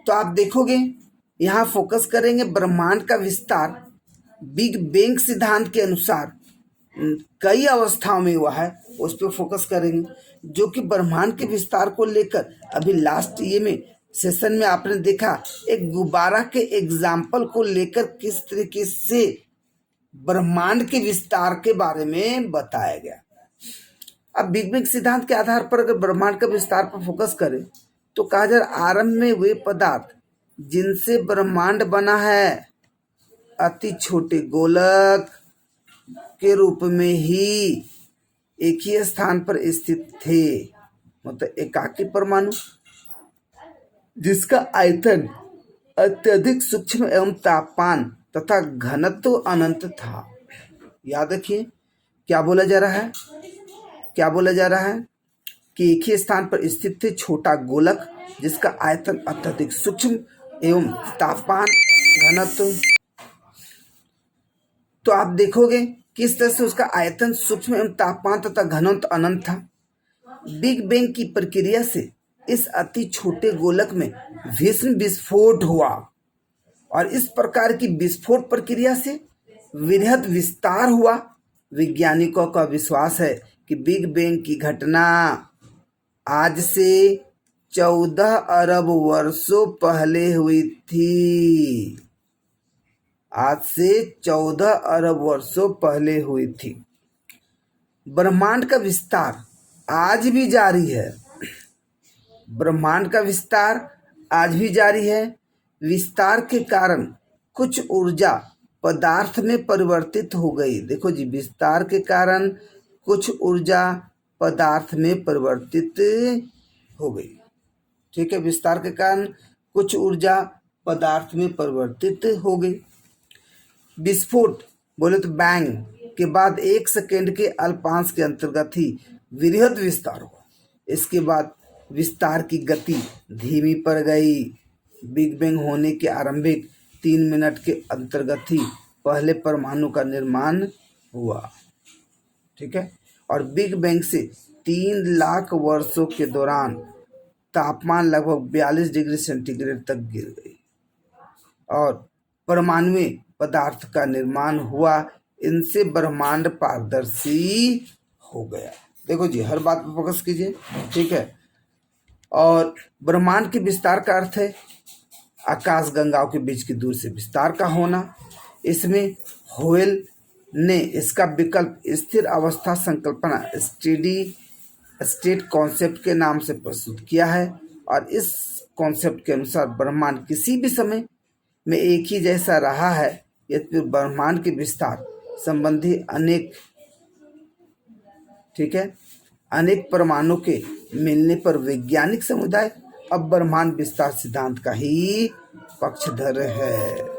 तो आप देखोगे यहाँ फोकस करेंगे ब्रह्मांड का विस्तार बिग बैंग सिद्धांत के अनुसार कई अवस्थाओं में हुआ है, उस पर फोकस करेंगे। जो कि ब्रह्मांड के विस्तार को लेकर अभी लास्ट ये में सेशन में आपने देखा एक गुब्बारा के एग्जाम्पल को लेकर किस तरीके से ब्रह्मांड के विस्तार के बारे में बताया गया। अब बिग बैंग सिद्धांत के आधार पर अगर ब्रह्मांड का विस्तार पर फोकस करें तो कहा जा रहा आरंभ में वे पदार्थ जिनसे ब्रह्मांड बना है अति छोटे गोलक के रूप में ही एक ही स्थान पर स्थित थे, मतलब एकाकी परमाणु जिसका आयतन अत्यधिक सूक्ष्म एवं तापमान तथा घनत्व अनंत था। याद रखिए क्या बोला जा रहा है, क्या बोला जा रहा है कि एक ही स्थान पर स्थित थे छोटा गोलक जिसका आयतन अत्यधिक सूक्ष्म एवं तापमान घनत्व। तो आप देखोगे किस तरह से उसका आयतन सूक्ष्म एवं तापमान तथा घनत्व अनंत था। बिग बैंग की प्रक्रिया से इस अति छोटे गोलक में भीषण विस्फोट हुआ और इस प्रकार की विस्फोट प्रक्रिया से वृहद विस्तार हुआ। वैज्ञानिकों का विश्वास है कि बिग बैंग की घटना आज से 14 अरब वर्षों पहले हुई थी। आज से 14 अरब वर्षों पहले हुई थी। ब्रह्मांड का विस्तार आज भी जारी है। ब्रह्मांड का विस्तार आज भी जारी है। विस्तार के कारण कुछ ऊर्जा पदार्थ में परिवर्तित हो गई। देखो जी, विस्तार के कारण कुछ ऊर्जा पदार्थ में परिवर्तित हो गई। ठीक है, विस्तार के कारण कुछ ऊर्जा पदार्थ में परिवर्तित हो गई। विस्फोट बोले तो बैंग के बाद 1 सेकेंड के अल्पांश के अंतर्गत ही वृहद विस्तार हुआ। इसके बाद विस्तार की गति धीमी पड़ गई। बिग बैंग होने के आरंभिक 3 मिनट के अंतर्गत ही पहले परमाणु का निर्माण हुआ। ठीक है, और बिग बैंग से 3 लाख वर्षों के दौरान तापमान लगभग 42 डिग्री सेंटीग्रेड तक गिर गई और परमाणुई पदार्थ का निर्माण हुआ। इनसे ब्रह्मांड पारदर्शी हो गया। देखो जी, हर बात पर फोकस कीजिए। ठीक है, और ब्रह्मांड के विस्तार का अर्थ है आकाश गंगाओं के बीच की दूरी से विस्तार का होना। इसमें होयल ने इसका विकल्प स्थिर अवस्था संकल्पना स्टेडी स्टेट कॉन्सेप्ट के नाम से प्रस्तुत किया है और इस कॉन्सेप्ट के अनुसार ब्रह्मांड किसी भी समय में एक ही जैसा रहा है। यद्यपि ब्रह्मांड के विस्तार संबंधी अनेक परमाणु के मिलने पर वैज्ञानिक समुदाय अब ब्रह्मांड विस्तार सिद्धांत का ही पक्षधर है।